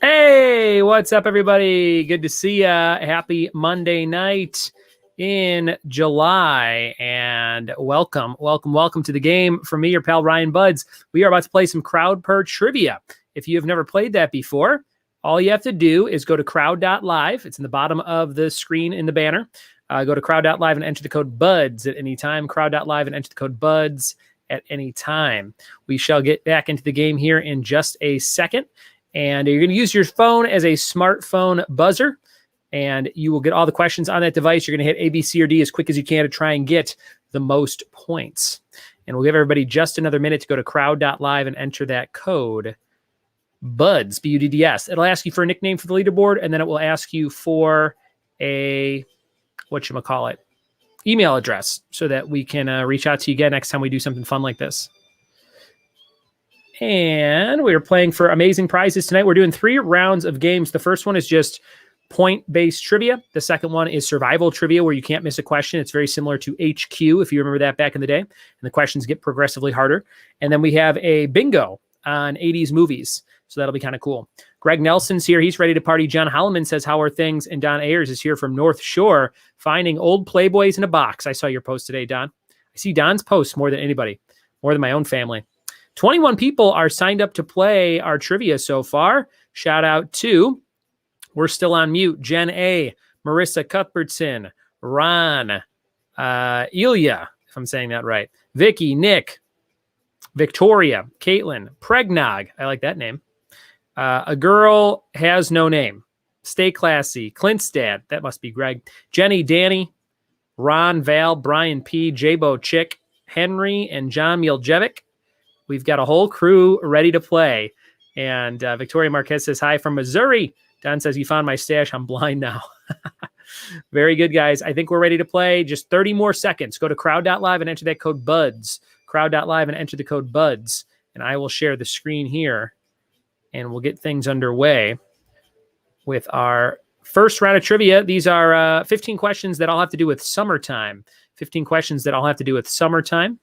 Hey, what's up, everybody? Good to see ya. Happy Monday night in July, and welcome to the game from me, your pal Ryan Buds. We are about to play some Crowdpurr trivia. If you have never played that before, all you have to do is go to crowd.live. It's in the bottom of the screen in the banner. Go to crowd.live and enter the code BUDS at any time. Crowd.live and enter the code BUDS at any time. We shall get back into the game here in just a second. And you're going to use your phone as a smartphone buzzer, and you will get all the questions on that device. You're going to hit A, B, C, or D as quick as you can to try and get the most points. And we'll give everybody just another minute to go to crowd.live and enter that code BUDS, B-U-D-D-S. It'll ask you for a nickname for the leaderboard, and then it will ask you for a, whatchamacallit, email address so that we can reach out to you again next time we do something fun like this. And we are playing for amazing prizes tonight. We're doing 3 rounds of games. The first one is just point-based trivia. The second one is survival trivia, where you can't miss a question. It's very similar to HQ, if you remember that back in the day. And the questions get progressively harder. And then we have a bingo on 80s movies. So that'll be kind of cool. Greg Nelson's here. He's ready to party. John Holloman says, how are things? And Don Ayers is here from North Shore, finding old Playboys in a box. I saw your post today, Don. I see Don's posts more than anybody, more than my own family. 21 people are signed up to play our trivia so far. Shout out to, we're still on mute, Jen A., Marissa Cuthbertson, Ron, Ilya, if I'm saying that right, Vicky, Nick, Victoria, Caitlin, Pregnog, I like that name. A girl has no name. Stay classy. Clint's dad, that must be Greg. Jenny, Danny, Ron, Val, Brian P., Jabo, Chick, Henry, and John Mieljevic. We've got a whole crew ready to play. And Victoria Marquez says, hi from Missouri. Don says, you found my stash. I'm blind now. Very good, guys. I think we're ready to play. Just 30 more seconds. Go to crowd.live and enter that code BUDS. Crowd.live and enter the code BUDS. And I will share the screen here. And we'll get things underway with our first round of trivia. These are 15 questions that all have to do with summertime. 15 questions that all have to do with summertime.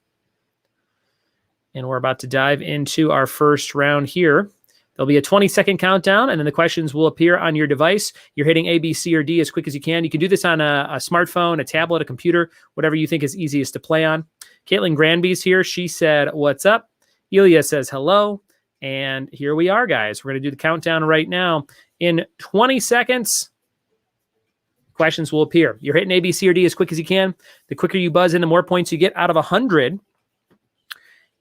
And we're about to dive into our first round here. There'll be a 20-second countdown, and then the questions will appear on your device. You're hitting A, B, C, or D as quick as you can. You can do this on a smartphone, a tablet, a computer, whatever you think is easiest to play on. Caitlin Granby's here. She said, what's up? Ilya says, hello. And here we are, guys. We're going to do the countdown right now. In 20 seconds, questions will appear. You're hitting A, B, C, or D as quick as you can. The quicker you buzz in, the more points you get out of 100.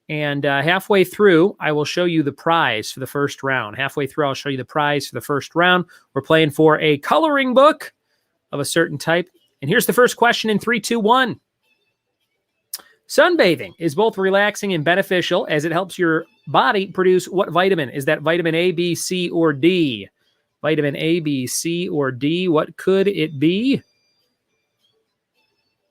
And halfway through, I will show you the prize for the first round. Halfway through, I'll show you the prize for the first round. We're playing for a coloring book of a certain type. And here's the first question in 3, 2, 1. Sunbathing is both relaxing and beneficial as it helps your body produce what vitamin? Is that vitamin A, B, C, or D? Vitamin A, B, C, or D? What could it be?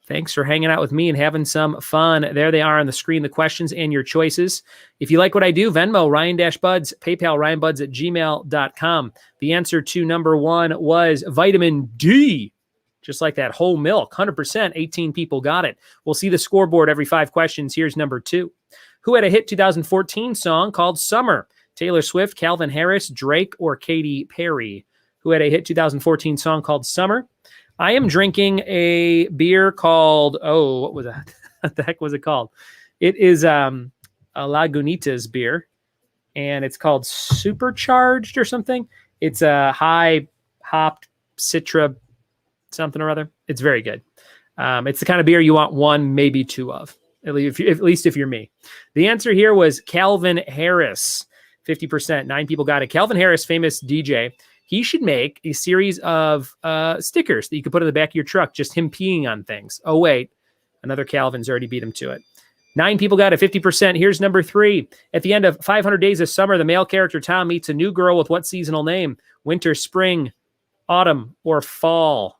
Thanks for hanging out with me and having some fun. There they are on the screen, the questions and your choices. If you like what I do, Venmo, Ryan-Buds, PayPal, RyanBuds@gmail.com. The answer to number 1 was vitamin D. Just like that, whole milk, 100%. 18 people got it. We'll see the scoreboard every 5 questions. Here's number 2. Who had a hit 2014 song called Summer? Taylor Swift, Calvin Harris, Drake, or Katy Perry? Who had a hit 2014 song called Summer? I am drinking a beer called, what was that? What the heck was it called? It is a Lagunitas beer, and it's called Supercharged or something. It's a high-hopped Citra something or other. It's very good. It's the kind of beer you want 1, maybe 2 of, at least if you're me. The answer here was Calvin Harris, 50%. 9 people got it. Calvin Harris, famous DJ. He should make a series of stickers that you could put in the back of your truck, just him peeing on things. Oh, wait. Another Calvin's already beat him to it. 9 people got it, 50%. Here's number 3. At the end of 500 Days of Summer, the male character Tom meets a new girl with what seasonal name? Winter, spring, autumn, or fall?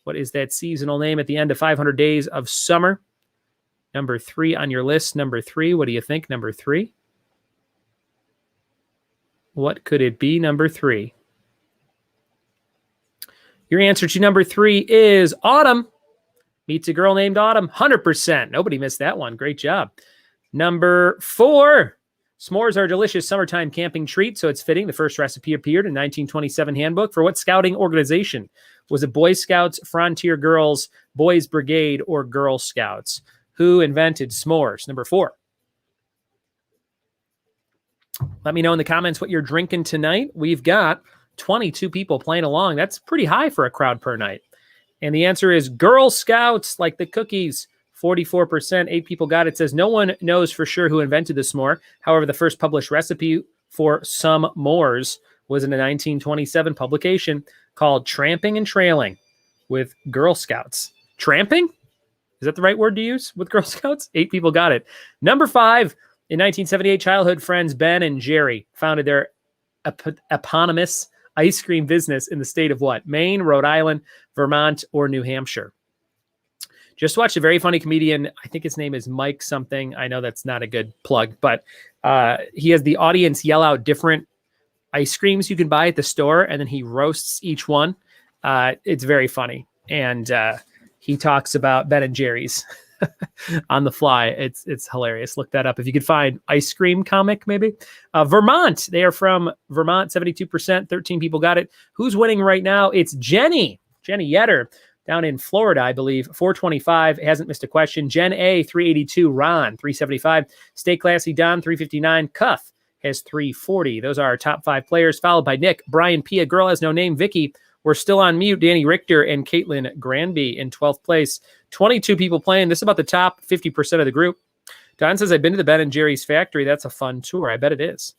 What is that seasonal name at the end of 500 Days of Summer? Number 3 on your list. Number 3. What do you think? Number 3. What could it be? Number 3. Your answer to number 3 is autumn. Meets a girl named Autumn. 100%. Nobody missed that one. Great job. Number 4. S'mores are a delicious summertime camping treat, so it's fitting. The first recipe appeared in 1927 handbook. For what scouting organization? Was it Boy Scouts, Frontier Girls, Boys Brigade, or Girl Scouts? Who invented s'mores? Number 4. Let me know in the comments what you're drinking tonight. We've got 22 people playing along. That's pretty high for a Crowdpurr night. And the answer is Girl Scouts, like the cookies. 44%. 8 people got it. It says no one knows for sure who invented the s'more. However, the first published recipe for some s'mores was in a 1927 publication called Tramping and Trailing with Girl Scouts. Tramping? Is that the right word to use with Girl Scouts? 8 people got it. Number 5. In 1978, childhood friends Ben and Jerry founded their eponymous ice cream business in the state of what? Maine, Rhode Island, Vermont, or New Hampshire. Just watched a very funny comedian. I think his name is Mike something. I know that's not a good plug, but he has the audience yell out different ice creams you can buy at the store, and then he roasts each one. It's very funny. And he talks about Ben and Jerry's on the fly. It's hilarious. Look that up. If you could find ice cream comic, maybe. Vermont. They are from Vermont, 72%. 13 people got it. Who's winning right now? It's Jenny Yetter. Down in Florida, I believe, 425, hasn't missed a question. Jen A, 382. Ron, 375. Stay Classy, Don, 359. Cuff has 340. Those are our top 5 players, followed by Nick, Brian P, a girl has no name, Vicky, we're still on mute, Danny Richter, and Caitlin Granby in 12th place. 22 people playing. This is about the top 50% of the group. Don says, I've been to the Ben & Jerry's factory. That's a fun tour. I bet it is.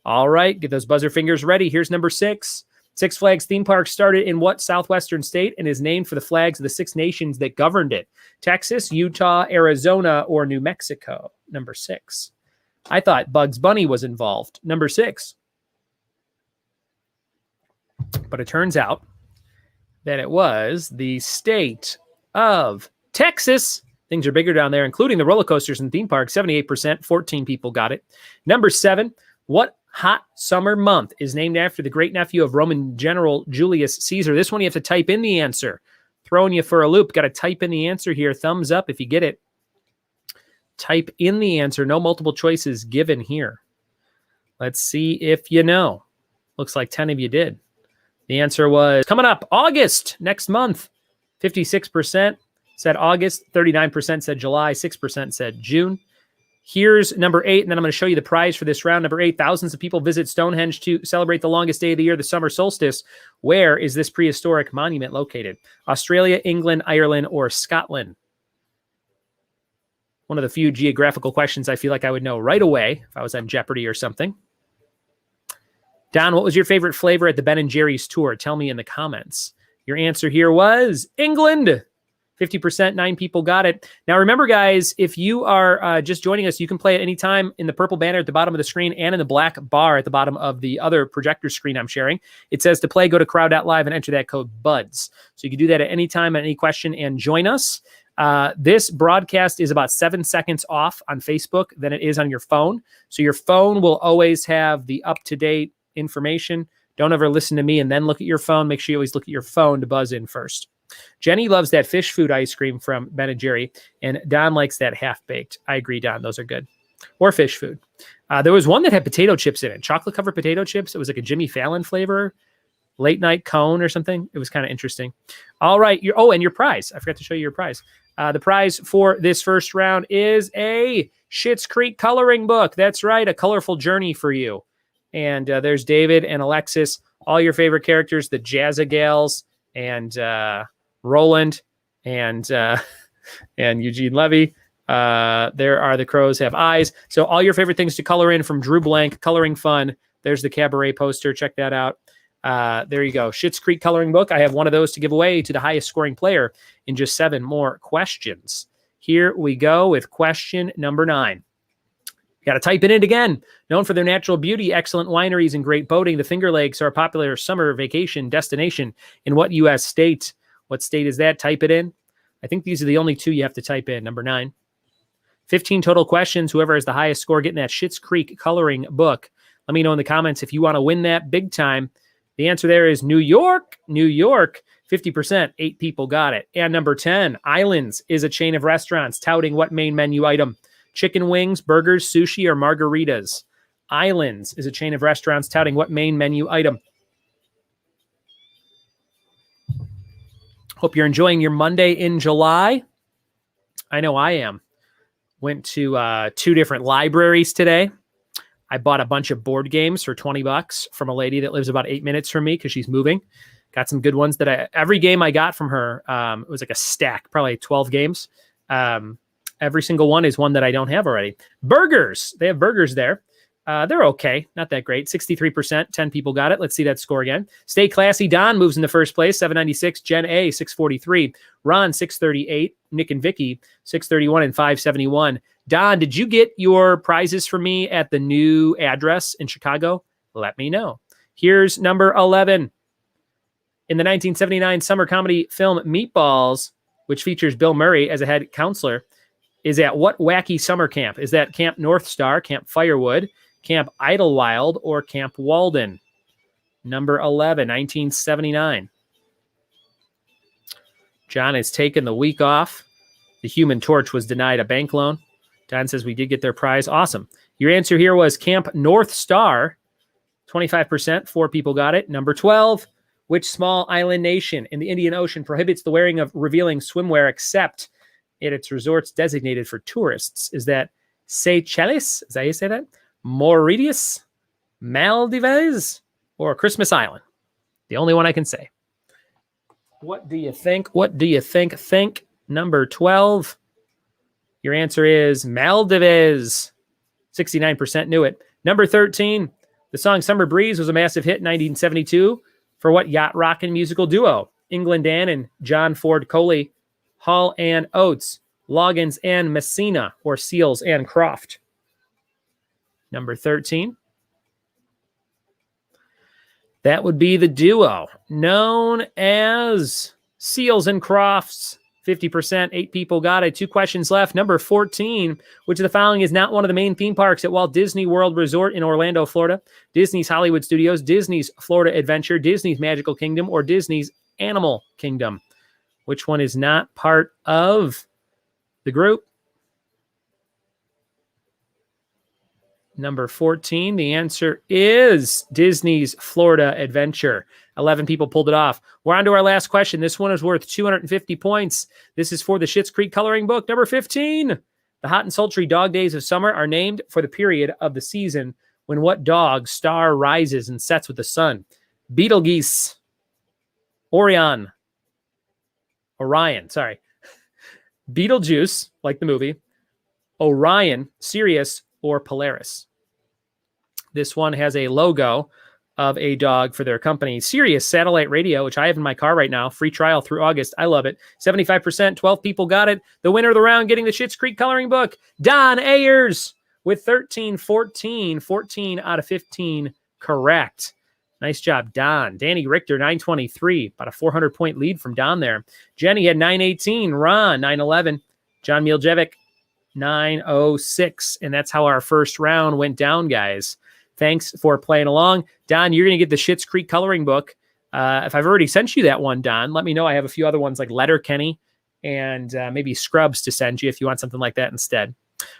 All right, get those buzzer fingers ready. Here's number 6. Six Flags theme park started in what southwestern state and is named for the flags of the 6 nations that governed it? Texas, Utah, Arizona, or New Mexico? Number 6. I thought Bugs Bunny was involved. Number 6. But it turns out that it was the state of Texas. Things are bigger down there, including the roller coasters and theme parks. 78%, 14 people got it. Number 7. What hot summer month is named after the great nephew of Roman General Julius Caesar? This one you have to type in the answer. Throwing you for a loop. Got to type in the answer here. Thumbs up if you get it. Type in the answer. No multiple choices given here. Let's see if you know. Looks like 10 of you did. The answer was coming up August next month. 56% said August. 39% said July. 6% said June. Here's number 8, and then I'm going to show you the prize for this round. Number 8, thousands of people visit Stonehenge to celebrate the longest day of the year, the summer solstice. Where is this prehistoric monument located? Australia, England, Ireland, or Scotland? One of the few geographical questions I feel like I would know right away if I was on Jeopardy or something. Don, what was your favorite flavor at the Ben & Jerry's tour? Tell me in the comments. Your answer here was England. 50%, 9 people got it. Now, remember, guys, if you are just joining us, you can play at any time in the purple banner at the bottom of the screen and in the black bar at the bottom of the other projector screen I'm sharing. It says to play, go to crowd.live and enter that code BUDS. So you can do that at any time, at any question, and join us. This broadcast is about 7 seconds off on Facebook than it is on your phone. So your phone will always have the up-to-date information. Don't ever listen to me and then look at your phone. Make sure you always look at your phone to buzz in first. Jenny loves that fish food ice cream from Ben & Jerry, and Don likes that half-baked. I agree, Don. Those are good. Or fish food. There was one that had potato chips in it, chocolate-covered potato chips. It was like a Jimmy Fallon flavor, late-night cone or something. It was kind of interesting. All right. And your prize. I forgot to show you your prize. The prize for this first round is a Schitt's Creek coloring book. That's right, a colorful journey for you. And there's David and Alexis, all your favorite characters, the Jazza Gals, and Roland and Eugene Levy. There are The Crows Have Eyes. So all your favorite things to color in from Drew Blank, Coloring Fun. There's the Cabaret poster. Check that out. There you go. Schitt's Creek coloring book. I have one of those to give away to the highest scoring player in just 7 more questions. Here we go with question number 9. You got to type it in again. Known for their natural beauty, excellent wineries, and great boating, the Finger Lakes are a popular summer vacation destination in what U.S. state? What state is that? Type it in. I think these are the only 2 you have to type in. Number 9. 15 total questions. Whoever has the highest score getting that Schitt's Creek coloring book. Let me know in the comments if you want to win that big time. The answer there is New York. New York. 50%. 8 people got it. And number 10. Islands is a chain of restaurants touting what main menu item? Chicken wings, burgers, sushi, or margaritas? Islands is a chain of restaurants touting what main menu item? Hope you're enjoying your Monday in July. I know I am. Went to 2 different libraries today. I bought a bunch of board games for $20 from a lady that lives about 8 minutes from me because she's moving. Got some good ones every game I got from her, it was like a stack, probably 12 games. Every single one is one that I don't have already. Burgers. They have burgers there. They're okay. Not that great. 63%. 10 people got it. Let's see that score again. Stay Classy. Don moves into first place. 796. Jen A. 643. Ron 638. Nick and Vicky 631 and 571. Don, did you get your prizes from me at the new address in Chicago? Let me know. Here's number 11. In the 1979 summer comedy film Meatballs, which features Bill Murray as a head counselor, is at what wacky summer camp? Is that Camp North Star, Camp Firewood, Camp Idlewild, or Camp Walden? Number 11, 1979. John has taken the week off. The Human Torch was denied a bank loan. Don says we did get their prize. Awesome. Your answer here was Camp North Star. 25%. 4 people got it. Number 12. Which small island nation in the Indian Ocean prohibits the wearing of revealing swimwear except at its resorts designated for tourists? Is that Seychelles? Is that how you say that? Mauritius? Maldives? Or Christmas Island? The only one I can say. What do you think? What do you think? Think. Number 12. Your answer is Maldives. 69% knew it. Number 13. The song Summer Breeze was a massive hit in 1972 for what yacht rockin' musical duo? England Ann and John Ford Coley, Hall and Oates, Loggins and Messina, or Seals and Croft? Number 13. That would be the duo known as Seals and Crofts. 50%. 8 people got it. 2 questions left. Number 14. Which of the following is not one of the main theme parks at Walt Disney World Resort in Orlando, Florida? Disney's Hollywood Studios, Disney's Florida Adventure, Disney's Magical Kingdom, or Disney's Animal Kingdom? Which one is not part of the group? Number 14. The answer is Disney's Florida Adventure. 11 people pulled it off. We're on to our last question. This one is worth 250 points. This is for the Schitt's Creek coloring book. Number 15. The hot and sultry dog days of summer are named for the period of the season when what dog star rises and sets with the sun? Betelgeuse. Orion. Beetlejuice, like the movie. Orion, Sirius, or Polaris? This one has a logo of a dog for their company. Sirius Satellite Radio, which I have in my car right now. Free trial through August. I love it. 75%. 12 people got it. The winner of the round getting the Schitt's Creek coloring book, Don Ayers, with 14 out of 15 correct. Nice job, Don. Danny Richter, 923. About a 400-point lead from Don there. Jenny had 918. Ron, 911. John Mieljevic, 906. And that's how our first round went down, guys. Thanks for playing along. Don, you're going to get the Schitt's Creek coloring book. If I've already sent you that one, Don, let me know. I have a few other ones like Letterkenny and maybe Scrubs to send you if you want something like that instead.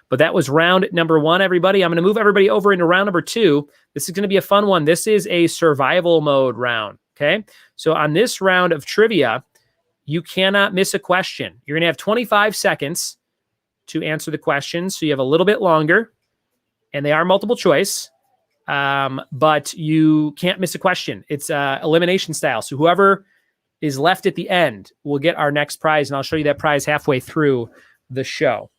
But that was round number 1, everybody. I'm going to move everybody over into round number 2. This is going to be a fun one. This is a survival mode round, okay? So on this round of trivia, you cannot miss a question. You're going to have 25 seconds to answer the questions, so you have a little bit longer, and they are multiple choice. But you can't miss a question. It's elimination style. So whoever is left at the end will get our next prize, and I'll show you that prize halfway through the show.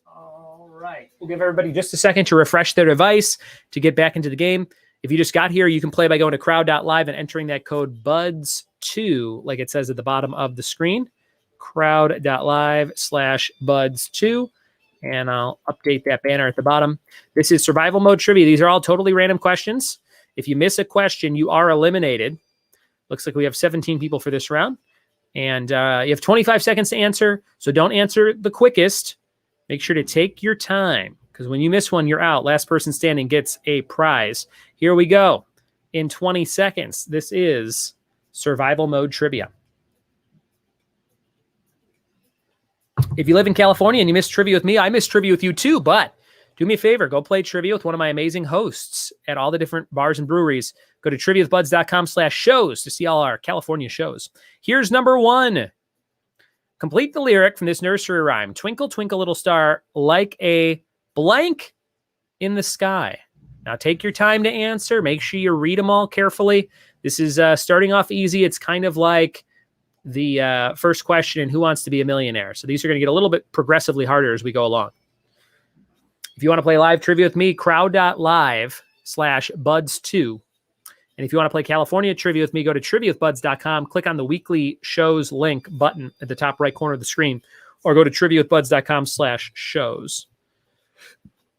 All right. We'll give everybody just a second to refresh their device to get back into the game. If you just got here, you can play by going to crowd.live and entering that code BUDS2, like it says at the bottom of the screen, crowd.live/BUDS2. And I'll update that banner at the bottom. This is survival mode trivia. These are all totally random questions. If you miss a question, you are eliminated. Looks like we have 17 people for this round. And you have 25 seconds to answer. So don't answer the quickest. Make sure to take your time, because when you miss one, you're out. Last person standing gets a prize. Here we go. In 20 seconds, this is survival mode trivia. If you live in California and you miss trivia with me, I miss trivia with you too, but do me a favor. Go play trivia with one of my amazing hosts at all the different bars and breweries. Go to triviawithbuds.com/shows to see all our California shows. Here's number 1. Complete the lyric from this nursery rhyme. Twinkle, twinkle, little star, like a blank in the sky. Now take your time to answer. Make sure you read them all carefully. This is starting off easy. It's kind of like the first question in Who Wants to Be a Millionaire? So these are going to get a little bit progressively harder as we go along. If you want to play live trivia with me, crowd.live/buds2. And if you want to play California trivia with me, go to triviawithbuds.com, click on the weekly shows link button at the top right corner of the screen, or go to triviawithbuds.com/shows.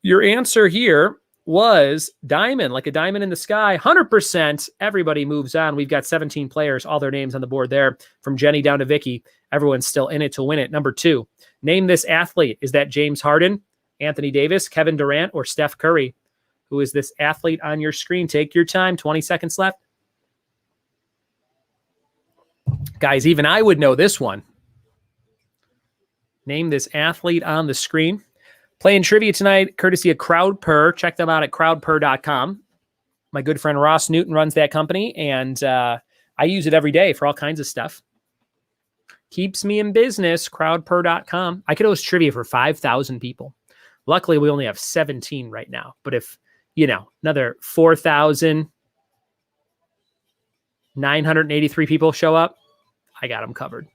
Your answer here was diamond, like a diamond in the sky. 100%. Everybody moves on. We've got 17 players, all their names on the board there, from Jenny down to Vicky. Everyone's still in it to win it. Number 2, name this athlete. Is that James Harden, Anthony Davis, Kevin Durant, or Steph Curry? Who is this athlete on your screen? Take your time. 20 seconds left. Guys, even I would know this one. Name this athlete on the screen. Playing trivia tonight, courtesy of Crowdpurr. Check them out at crowdpurr.com. My good friend Ross Newton runs that company, and I use it every day for all kinds of stuff. Keeps me in business, crowdpurr.com. I could host trivia for 5,000 people. Luckily, we only have 17 right now. But if, another 4,983 people show up, I got them covered.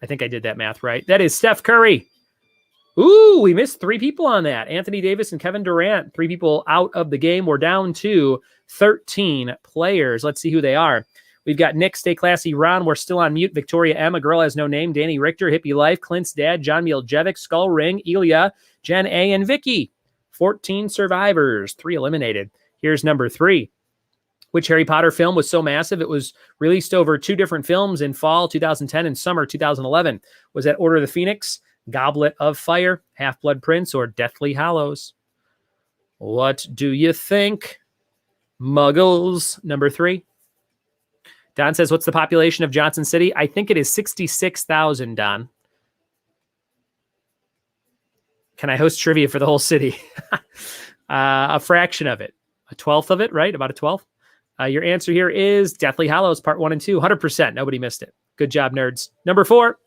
I think I did that math right. That is Steph Curry. Ooh, we missed 3 people on that. Anthony Davis and Kevin Durant, 3 people out of the game. We're down to 13 players. Let's see who they are. We've got Nick, Stay Classy, Ron, we're still on mute, Victoria M, A Girl Has No Name, Danny Richter, Hippie Life, Clint's Dad, John Mieljevic, Skull Ring, Ilya, Jen A, and Vicky. 14 survivors, 3 eliminated. Here's number 3. Which Harry Potter film was so massive it was released over 2 different films in fall 2010 and summer 2011? Was that Order of the Phoenix, Goblet of Fire, Half-Blood Prince, or Deathly Hallows? What do you think? Muggles. Number 3. Don says, what's the population of Johnson City? I think it is 66,000, Don. Can I host trivia for the whole city? A fraction of it. A 12th of it, right? About a 12th. Your answer here is Deathly Hallows, part 1 and 2. 100%. Nobody missed it. Good job, nerds. Number 4.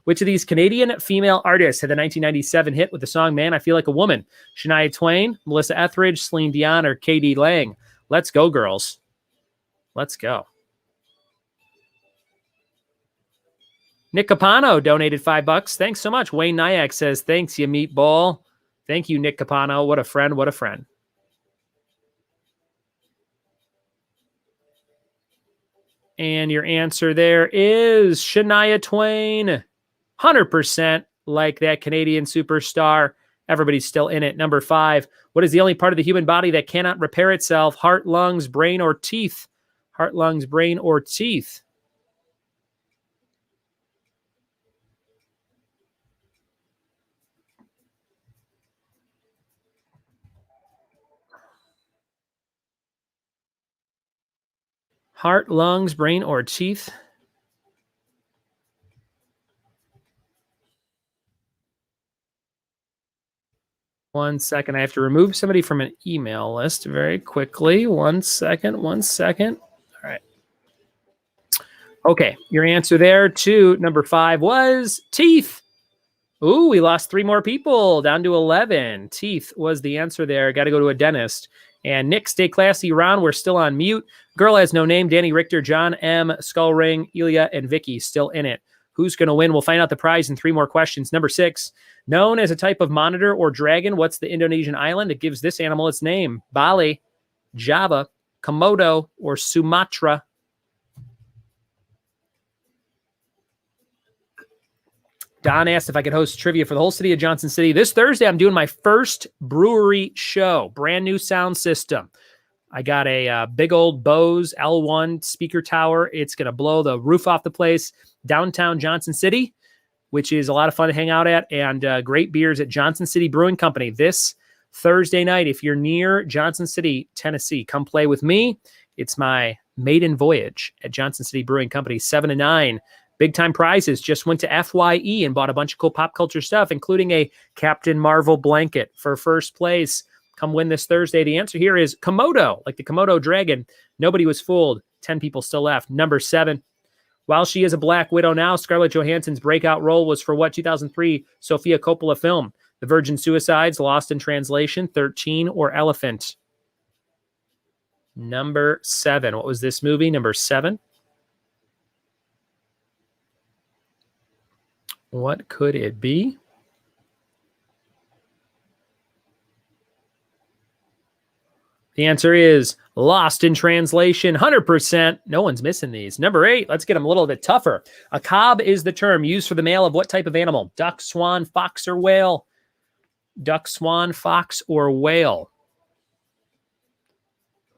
Which of these Canadian female artists had the 1997 hit with the song Man, I Feel Like a Woman? Shania Twain, Melissa Etheridge, Celine Dion, or K.D. Lang? Let's go, girls. Let's go. Nick Capano donated $5. Thanks so much. Wayne Nyack says, thanks, you meatball. Thank you, Nick Capano. What a friend. What a friend. And your answer there is Shania Twain. 100% like that Canadian superstar. Everybody's still in it. Number 5. What is the only part of the human body that cannot repair itself? Heart, lungs, brain, or teeth? Heart, lungs, brain, or teeth? Heart, lungs, brain, or teeth? One second. I have to remove somebody from an email list very quickly. One second. All right. Okay. Your answer there to number 5 was teeth. Ooh, we lost 3 more people, down to 11. Teeth was the answer there. Got to go to a dentist. And Nick, Stay Classy, Ron, we're still on mute. Girl Has No Name, Danny Richter, John M, Skull Ring, Ilya, and Vicky still in it. Who's going to win? We'll find out the prize in 3 more questions. Number 6, known as a type of monitor or dragon, what's the Indonesian island that gives this animal its name? Bali, Java, Komodo, or Sumatra? Don asked if I could host trivia for the whole city of Johnson City. This Thursday, I'm doing my first brewery show. Brand new sound system. I got a big old Bose L1 speaker tower. It's going to blow the roof off the place. Downtown Johnson City, which is a lot of fun to hang out at, and great beers at Johnson City Brewing Company this Thursday night. If you're near Johnson City, Tennessee, come play with me. It's my maiden voyage at Johnson City Brewing Company, 7 to 9. Big time prizes. Just went to FYE and bought a bunch of cool pop culture stuff, including a Captain Marvel blanket for first place. come win this Thursday? The answer here is Komodo, like the Komodo dragon. Nobody was fooled. 10 people still left. Number 7. While she is a Black Widow now, Scarlett Johansson's breakout role was for what 2003 Sofia Coppola film? The Virgin Suicides, Lost in Translation, 13, or Elephant? Number 7. What was this movie? Number 7. What could it be? The answer is Lost in Translation, 100%. No one's missing these. Number 8, let's get them a little bit tougher. A cob is the term used for the male of what type of animal? Duck, swan, fox, or whale? Duck, swan, fox, or whale?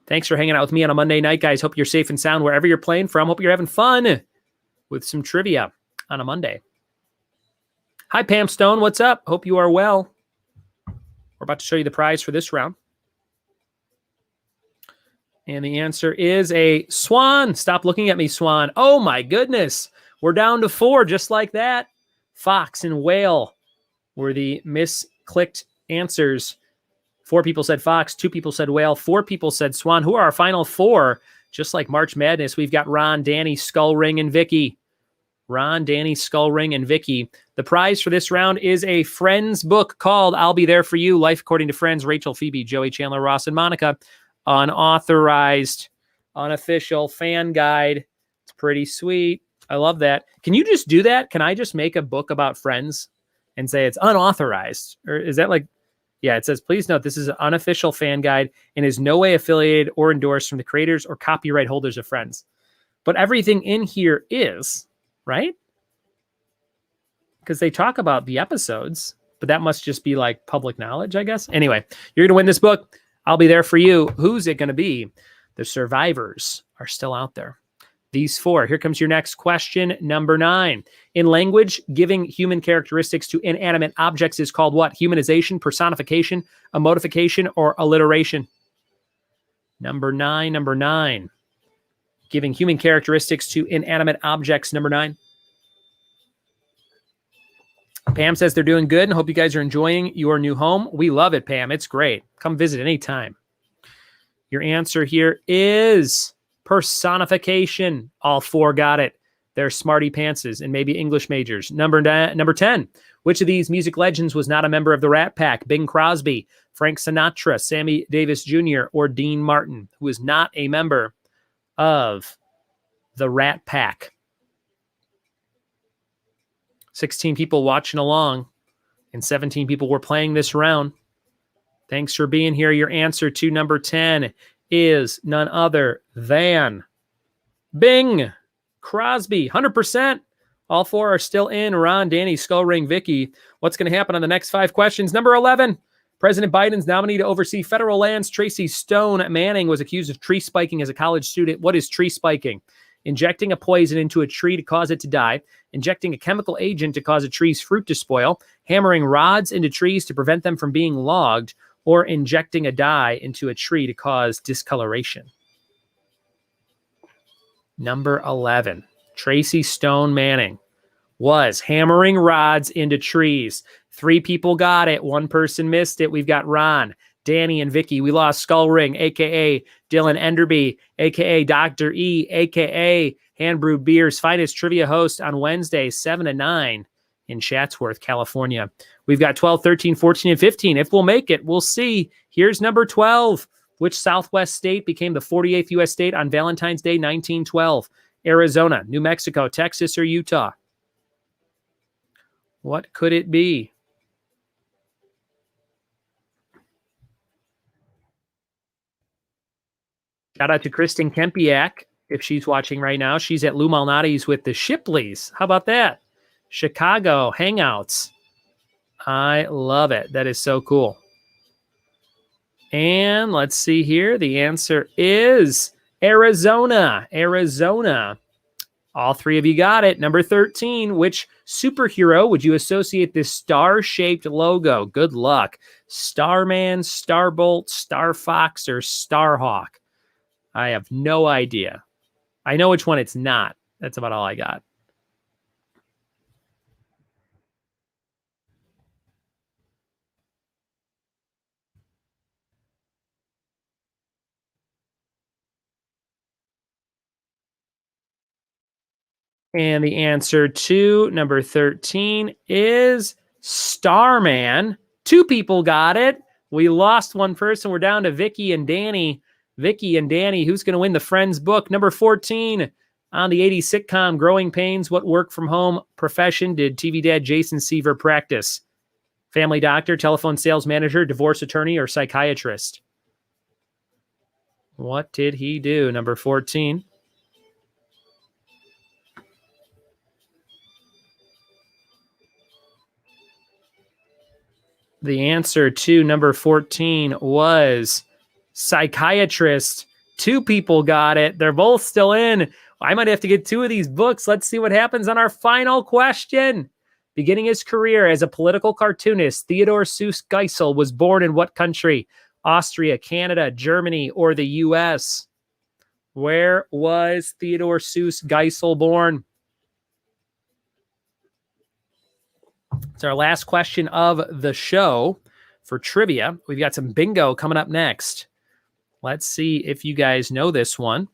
Thanks for hanging out with me on a Monday night, guys. Hope you're safe and sound wherever you're playing from. Hope you're having fun with some trivia on a Monday. Hi, Pam Stone. What's up? Hope you are well. We're about to show you the prize for this round. And the answer is a swan. Stop looking at me, swan. Oh, my goodness. We're down to 4, just like that. Fox and whale were the misclicked answers. 4 people said fox. 2 people said whale. 4 people said swan. Who are our final 4? Just like March Madness, we've got Ron, Danny, Skullring, and Vicky. Ron, Danny, Skullring, and Vicky. The prize for this round is a Friends book called I'll Be There For You, Life According to Friends, Rachel, Phoebe, Joey, Chandler, Ross, and Monica. Unauthorized, unofficial fan guide. It's pretty sweet. I love that. Can you just do that? Can I just make a book about Friends and say it's unauthorized? Or is that like, yeah, it says, please note this is an unofficial fan guide and is no way affiliated or endorsed from the creators or copyright holders of Friends. But everything in here is, right? Because they talk about the episodes, but that must just be like public knowledge, I guess. Anyway, you're going to win this book. I'll be there for you. Who's it going to be? The survivors are still out there. These 4. Here comes your next question, number 9. In language, giving human characteristics to inanimate objects is called what? Humanization, personification, emotification, or alliteration? Number 9. Giving human characteristics to inanimate objects, number 9. Pam says they're doing good and hope you guys are enjoying your new home. We love it, Pam. It's great. Come visit anytime. Your answer here is personification. All 4 got it. They're smarty pantses and maybe English majors. Number 10. Which of these music legends was not a member of the Rat Pack? Bing Crosby, Frank Sinatra, Sammy Davis Jr., or Dean Martin, who is not a member of the Rat Pack? 16 people watching along, and 17 people were playing this round. Thanks for being here. Your answer to number 10 is none other than Bing Crosby. 100%. All 4 are still in. Ron, Danny, Skullring, Vicky. What's going to happen on the next 5 questions? Number 11. President Biden's nominee to oversee federal lands, Tracy Stone Manning, was accused of tree spiking as a college student. What is tree spiking? Injecting a poison into a tree to cause it to die, injecting a chemical agent to cause a tree's fruit to spoil, hammering rods into trees to prevent them from being logged, or injecting a dye into a tree to cause discoloration. Number 11, Tracy Stone Manning was hammering rods into trees. 3 people got it. 1 person missed it. We've got Ron, Danny, and Vicky. We lost Skullring, a.k.a. Dylan Enderby, a.k.a. Dr. E, a.k.a. Handbrewed Beer's finest trivia host on Wednesday, 7 to 9 in Chatsworth, California. We've got 12, 13, 14, and 15. If we'll make it, we'll see. Here's number 12. Which Southwest state became the 48th U.S. state on Valentine's Day, 1912? Arizona, New Mexico, Texas, or Utah? What could it be? Shout out to Kristen Kempiak, if she's watching right now. She's at Lou Malnati's with the Shipleys. How about that? Chicago Hangouts. I love it. That is so cool. And let's see here. The answer is Arizona. Arizona. All 3 of you got it. Number 13, which superhero would you associate this star-shaped logo? Good luck. Starman, Starbolt, Star Fox, or Starhawk? I have no idea. I know which one it's not. That's about all I got. And the answer to number 13 is Starman. 2 people got it. We lost one person. We're down to Vicky and Danny. Vicky and Danny, who's going to win the Friends book? Number 14 on the 80s sitcom Growing Pains. What work from home profession did TV dad Jason Seaver practice? Family doctor, telephone sales manager, divorce attorney, or psychiatrist? What did he do? Number 14. The answer to number 14 was psychiatrist. 2 people got it. They're both still in. I might have to get 2 of these books. Let's see what happens on our final question. Beginning his career as a political cartoonist, Theodore Seuss Geisel was born in what country? Austria, Canada, Germany, or the U.S.? Where was Theodore Seuss Geisel born? It's our last question of the show for trivia. We've got some bingo coming up next. Let's see if you guys know this one.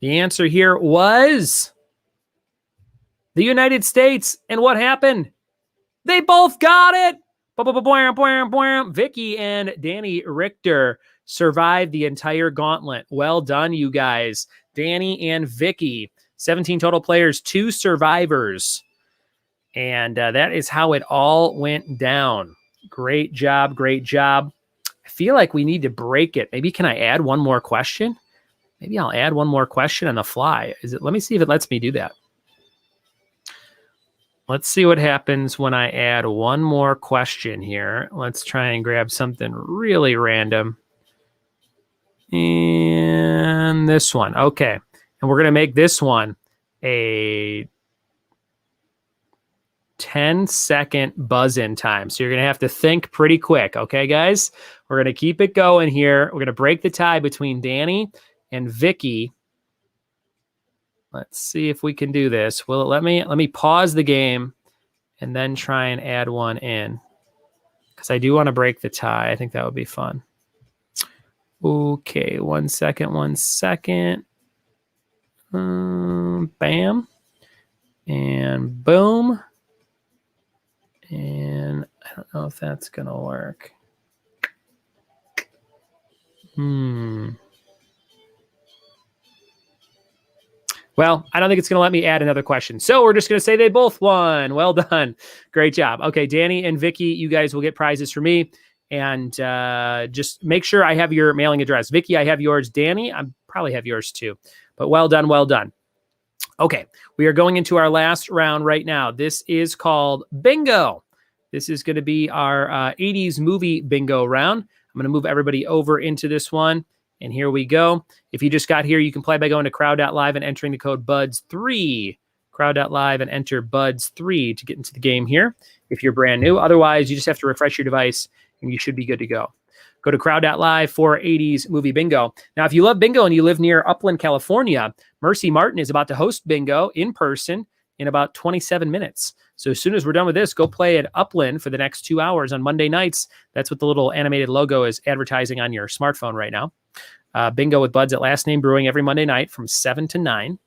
The answer here was the United States. And what happened? They both got it. Vicky and Danny Richter survived the entire gauntlet. Well done, you guys. Danny and Vicky. 17 total players, 2 survivors. And that is how it all went down. Great job. Great job. I feel like we need to break it. Maybe can I add one more question? Maybe I'll add one more question on the fly. Let me see if it lets me do that. Let's see what happens when I add one more question here. Let's try and grab something really random. And this one. Okay. And we're going to make this one a 10-second buzz-in time. So you're going to have to think pretty quick. Okay, guys? We're going to keep it going here. We're going to break the tie between Danny and Vicky. Let's see if we can do this. Will it let me pause the game and then try and add one in? Because I do want to break the tie. I think that would be fun. Okay, 1 second, 1 second. Bam. And boom. And I don't know if that's going to work. Well, I don't think it's going to let me add another question. So we're just going to say they both won. Well done. Great job. Okay, Danny and Vicky, you guys will get prizes from me. And just make sure I have your mailing address. Vicky, I have yours. Danny, I probably have yours too. But well done, well done. Okay, we are going into our last round right now. This is called Bingo. This is going to be our 80s movie bingo round. I'm going to move everybody over into this one. And here we go. If you just got here, you can play by going to crowd.live and entering the code BUDS3. Crowd.live and enter BUDS3 to get into the game here if you're brand new. Otherwise, you just have to refresh your device and you should be good to go. Go to crowd.live for 80s movie bingo. Now, if you love bingo and you live near Upland, California, Mercy Martin is about to host bingo in person in about 27 minutes. So as soon as we're done with this, go play at Upland for the next 2 hours on Monday nights. That's what the little animated logo is advertising on your smartphone right now. Bingo with Buds at Last Name Brewing every Monday night from 7 to 9.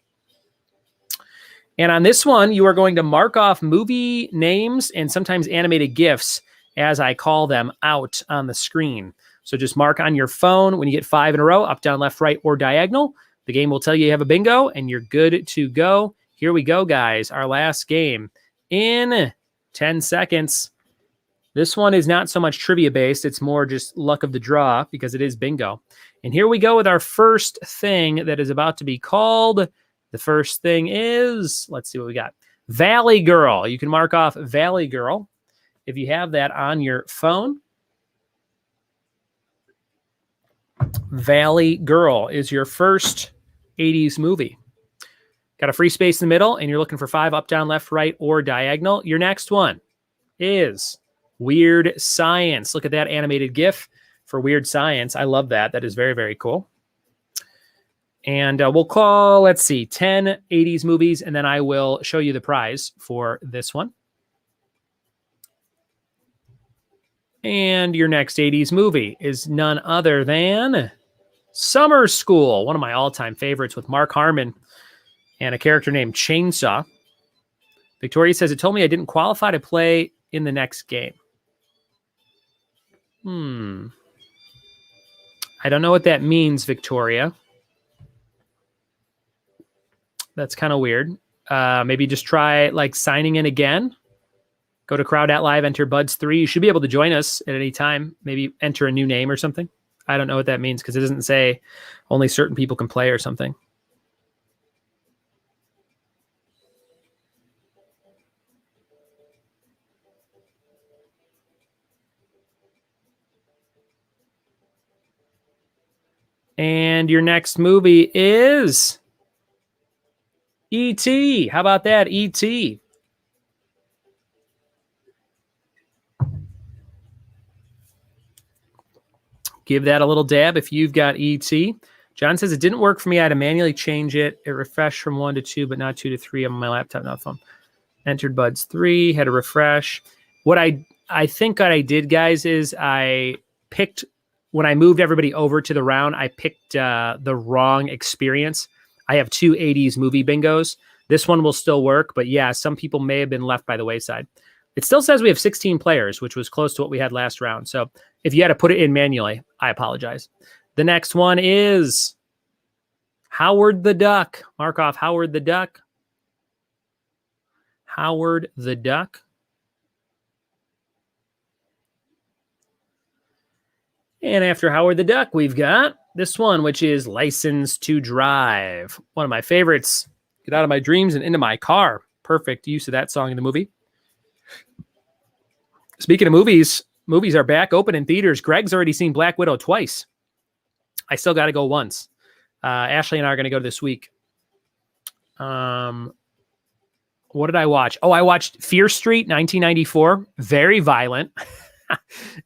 And on this one, you are going to mark off movie names and sometimes animated GIFs as I call them out on the screen. So just mark on your phone when you get 5 in a row, up, down, left, right, or diagonal. The game will tell you have a bingo and you're good to go. Here we go, guys. Our last game in 10 seconds. This one is not so much trivia based. It's more just luck of the draw because it is bingo. And here we go with our first thing that is about to be called. The first thing is, let's see what we got. Valley Girl. You can mark off Valley Girl if you have that on your phone. Valley Girl is your first 80s movie. Got a free space in the middle, and you're looking for 5 up, down, left, right, or diagonal. Your next one is Weird Science. Look at that animated GIF for Weird Science. I love that. That is very, very cool. And we'll call, let's see, 10 80s movies, and then I will show you the prize for this one. And your next 80s movie is none other than Summer School, one of my all-time favorites with Mark Harmon. and a character named Chainsaw. Victoria says, it told me I didn't qualify to play in the next game. I don't know what that means, Victoria. That's kind of weird. Maybe just try like signing in again. Go to crowd.live, enter Buds3. You should be able to join us at any time. Maybe enter a new name or something. I don't know what that means because it doesn't say only certain people can play or something. And your next movie is E.T. How about that, E.T.? Give that a little dab if you've got E.T. John says, it didn't work for me. I had to manually change it. It refreshed from 1 to 2, but not 2 to 3 on my laptop, not phone. Entered Buds 3, had to refresh. What I think what I did, guys, is I picked, when I moved everybody over to the round, I picked the wrong experience. I have 2 80s movie bingos. This one will still work, but yeah, some people may have been left by the wayside. It still says we have 16 players, which was close to what we had last round. So if you had to put it in manually, I apologize. The next one is Howard the Duck. Mark off Howard the Duck. Howard the Duck. And after Howard the Duck, we've got this one, which is License to Drive. One of my favorites. Get out of my dreams and into my car. Perfect use of that song in the movie. Speaking of movies, movies are back open in theaters. Greg's already seen Black Widow twice. I still got to go once. Ashley and I are going to go this week. What did I watch? Oh, I watched Fear Street, 1994. Very violent.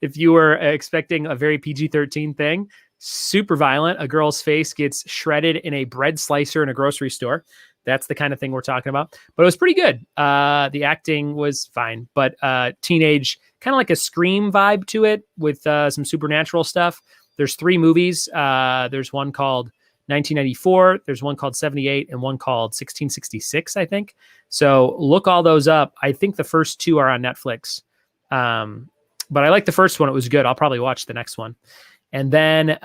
If you were expecting a very PG-13 thing, super violent. A girl's face gets shredded in a bread slicer in a grocery store. That's the kind of thing we're talking about. But it was pretty good. The acting was fine, but teenage, kind of like a Scream vibe to it with some supernatural stuff. There's 3 movies. There's one called 1994. There's one called 78 and one called 1666, I think. So look all those up. I think the first 2 are on Netflix. But I like the first one. It was good. I'll probably watch the next one. And then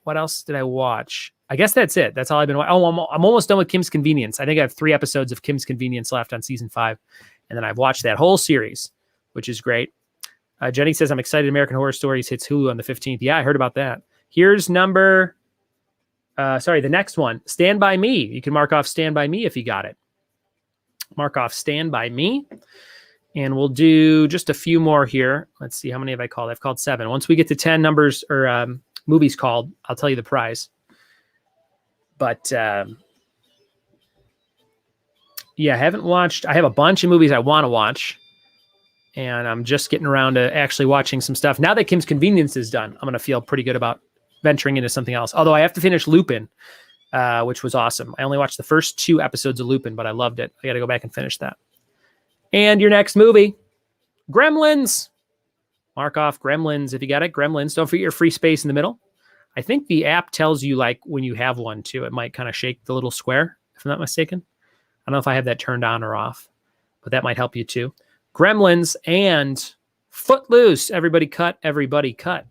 what else did I watch? I guess that's it. That's all I've been watching. Oh, I'm almost done with Kim's Convenience. I think I have 3 episodes of Kim's Convenience left on season 5. And then I've watched that whole series, which is great. Jenny says, I'm excited American Horror Stories hits Hulu on the 15th. Yeah, I heard about that. Here's the next one. Stand By Me. You can mark off Stand By Me if you got it. Mark off Stand By Me. And we'll do just a few more here. Let's see. How many have I called? I've called 7. Once we get to 10 numbers or movies called, I'll tell you the prize. But yeah, I haven't watched. I have a bunch of movies I want to watch. And I'm just getting around to actually watching some stuff. Now that Kim's Convenience is done, I'm going to feel pretty good about venturing into something else. Although I have to finish Lupin, which was awesome. I only watched the first 2 episodes of Lupin, but I loved it. I got to go back and finish that. And your next movie, Gremlins. Mark off Gremlins if you got it. Gremlins. Don't forget your free space in the middle. I think the app tells you like when you have one too. It might kind of shake the little square, if I'm not mistaken. I don't know if I have that turned on or off, but that might help you too. Gremlins and Footloose. Everybody cut. Everybody cut.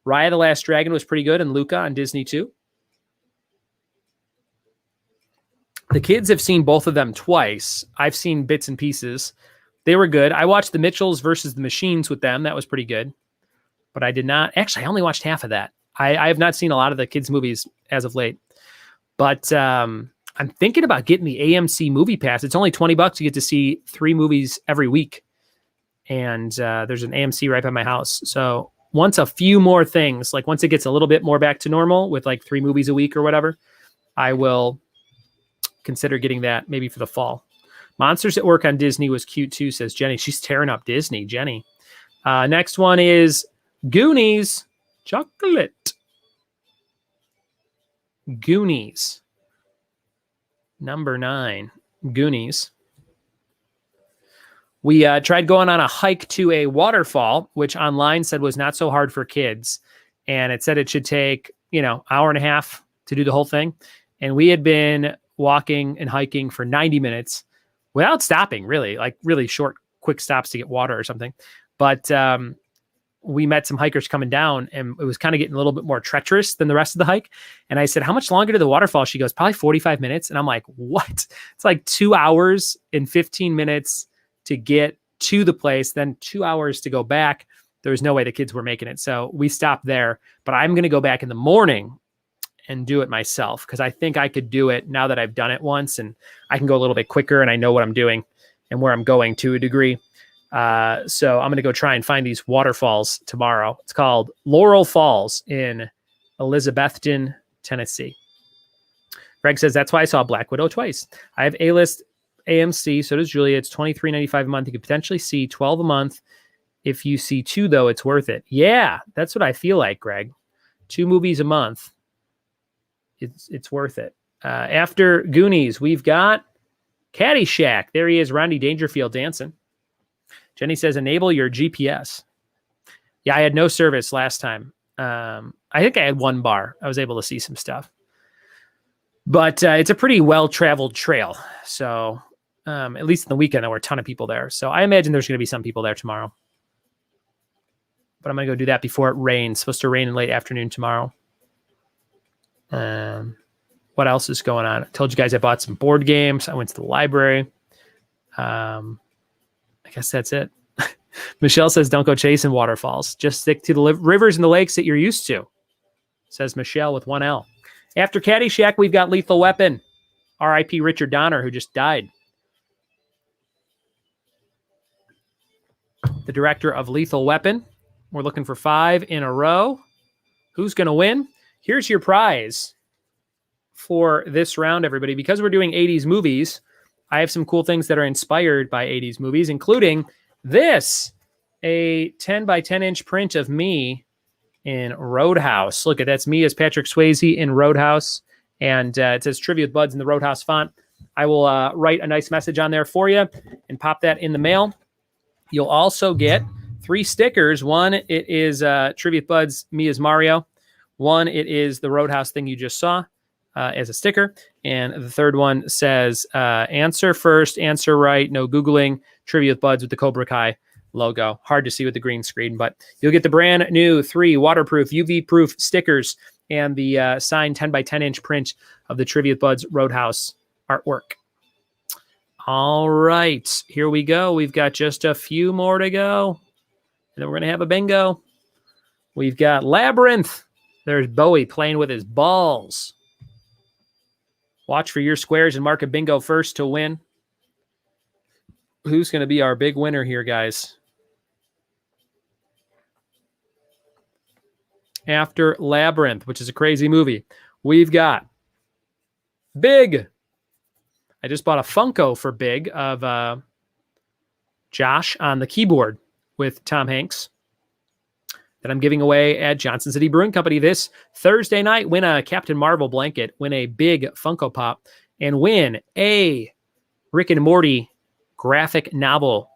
Raya the Last Dragon was pretty good, and Luca on Disney too. The kids have seen both of them twice. I've seen bits and pieces. They were good. I watched The Mitchells versus the Machines with them. That was pretty good. But I did not. Actually, I only watched half of that. I have not seen a lot of the kids' movies as of late. But I'm thinking about getting the AMC Movie Pass. It's only $20. You get to see 3 movies every week. And there's an AMC right by my house. So once a few more things, like once it gets a little bit more back to normal with like 3 movies a week or whatever, I will consider getting that maybe for the fall. Monsters at Work on Disney was cute too, says Jenny. She's tearing up Disney, Jenny. Next one is Goonies. Chocolate. Goonies. Number 9. Goonies. We tried going on a hike to a waterfall, which online said was not so hard for kids. And it said it should take, hour and a half to do the whole thing. And we had been walking and hiking for 90 minutes without stopping, really, like really short, quick stops to get water or something. But we met some hikers coming down, and it was kind of getting a little bit more treacherous than the rest of the hike. And I said, how much longer to the waterfall? She goes, probably 45 minutes. And I'm like, what? It's like 2 hours and 15 minutes to get to the place, then 2 hours to go back. There was no way the kids were making it. So we stopped there, but I'm going to go back in the morning and do it myself, because I think I could do it now that I've done it once, and I can go a little bit quicker, and I know what I'm doing and where I'm going to a degree. So I'm going to go try and find these waterfalls tomorrow. It's called Laurel Falls in Elizabethton, Tennessee. Greg says, that's why I saw Black Widow twice. I have A-list AMC. So does Julia. It's $23.95 a month. You could potentially see 12 a month. If you see 2 though, it's worth it. Yeah, that's what I feel like, Greg. 2 movies a month. It's worth it. After Goonies, we've got Caddyshack. There he is, Rodney Dangerfield dancing. Jenny says, enable your GPS. Yeah, I had no service last time. I think I had 1 bar. I was able to see some stuff. But it's a pretty well-traveled trail. So at least in the weekend, there were a ton of people there. So I imagine there's going to be some people there tomorrow. But I'm going to go do that before it rains. It's supposed to rain in late afternoon tomorrow. What else is going on? I told you guys I bought some board games. I went to the library. I guess that's it. Michelle says, don't go chasing waterfalls. Just stick to the rivers and the lakes that you're used to, says Michelle with 1 L. After Caddyshack, we've got Lethal Weapon. R.I.P. Richard Donner, who just died. The director of Lethal Weapon. We're looking for 5 in a row. Who's going to win? Here's your prize for this round, everybody. Because we're doing 80s movies, I have some cool things that are inspired by 80s movies, including this, a 10 by 10 inch print of me in Roadhouse. Look at that's me as Patrick Swayze in Roadhouse. And it says Trivia with Buds in the Roadhouse font. I will write a nice message on there for you and pop that in the mail. You'll also get 3 stickers. One, it is Trivia with Buds, me as Mario. One, it is the Roadhouse thing you just saw as a sticker. And the third one says, answer first, answer right, no Googling, Trivia with Buds with the Cobra Kai logo. Hard to see with the green screen, but you'll get the brand new 3 waterproof, UV-proof stickers and the signed 10 by 10 inch print of the Trivia with Buds Roadhouse artwork. All right, here we go. We've got just a few more to go. And then we're going to have a bingo. We've got Labyrinth. There's Bowie playing with his balls. Watch for your squares and mark a bingo first to win. Who's going to be our big winner here, guys? After Labyrinth, which is a crazy movie, we've got Big. I just bought a Funko for Big of Josh on the keyboard with Tom Hanks that I'm giving away at Johnson City Brewing Company this Thursday night. Win a Captain Marvel blanket, win a Big Funko Pop, and win a Rick and Morty graphic novel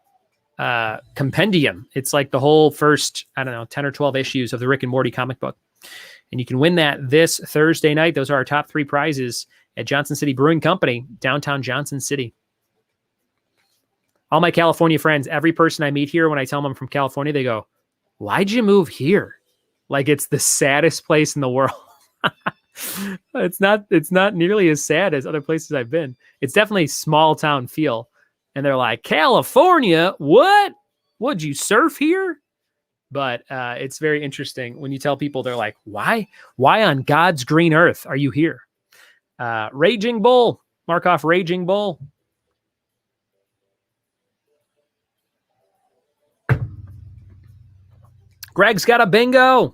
compendium. It's like the whole first, 10 or 12 issues of the Rick and Morty comic book. And you can win that this Thursday night. Those are our top 3 prizes at Johnson City Brewing Company, downtown Johnson City. All my California friends, every person I meet here, when I tell them I'm from California, they go, why'd you move here? Like it's the saddest place in the world. It's not nearly as sad as other places I've been. It's definitely small town feel. And they're like, California, what? Would you surf here? But it's very interesting when you tell people, they're like, why on God's green earth are you here? Raging Bull, mark off Raging Bull. Greg's got a bingo.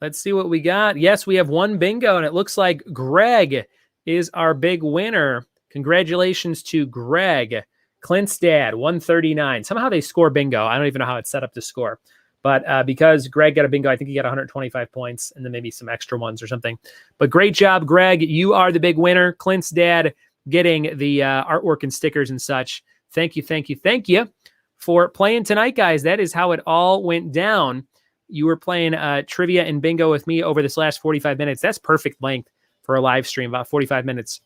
Let's see what we got. Yes, we have 1 bingo, and it looks like Greg is our big winner. Congratulations to Greg. Clint's dad, 139. Somehow they score bingo. I don't even know how it's set up to score. But because Greg got a bingo, I think he got 125 points and then maybe some extra ones or something. But great job, Greg. You are the big winner. Clint's dad getting the artwork and stickers and such. Thank you for playing tonight, guys. That is how it all went down. You were playing trivia and bingo with me over this last 45 minutes. That's perfect length for a live stream, about 45 minutes.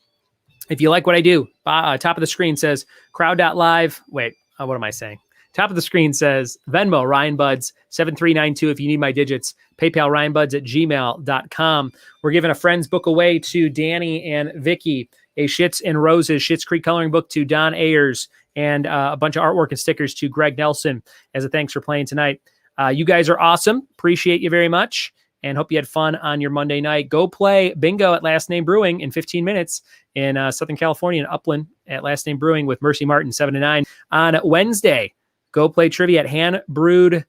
If you like what I do, top of the screen says crowd.live. Wait, what am I saying? Top of the screen says Venmo, RyanBuds, 7392 if you need my digits. PayPal, RyanBuds@gmail.com. We're giving a friend's book away to Danny and Vicky, a Shits and Roses Schitt's Creek coloring book to Don Ayers, and a bunch of artwork and stickers to Greg Nelson as a thanks for playing tonight. You guys are awesome. Appreciate you very much, and hope you had fun on your Monday night. Go play bingo at Last Name Brewing in 15 minutes in Southern California in Upland at Last Name Brewing with Mercy Martin, 7 to 9. On Wednesday, go play trivia at Hand Brewed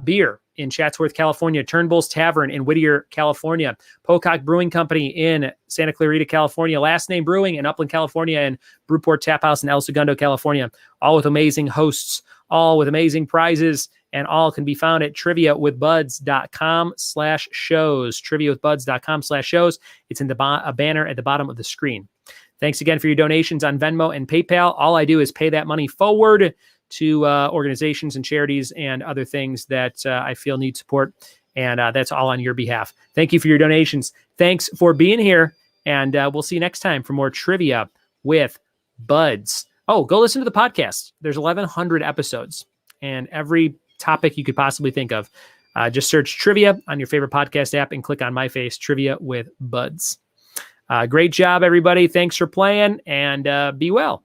Beer in Chatsworth, California, Turnbull's Tavern in Whittier, California, Pocock Brewing Company in Santa Clarita, California, Last Name Brewing in Upland, California, and Brewport Tap House in El Segundo, California, all with amazing hosts, all with amazing prizes, and all can be found at triviawithbuds.com/shows, triviawithbuds.com/shows. It's in a banner at the bottom of the screen. Thanks again for your donations on Venmo and PayPal. All I do is pay that money forward to organizations and charities and other things that I feel need support. And that's all on your behalf. Thank you for your donations. Thanks for being here. And we'll see you next time for more Trivia with Buds. Oh, go listen to the podcast. There's 1,100 episodes and every topic you could possibly think of. Just search Trivia on your favorite podcast app and click on my face, Trivia with Buds. Great job, everybody. Thanks for playing, and be well.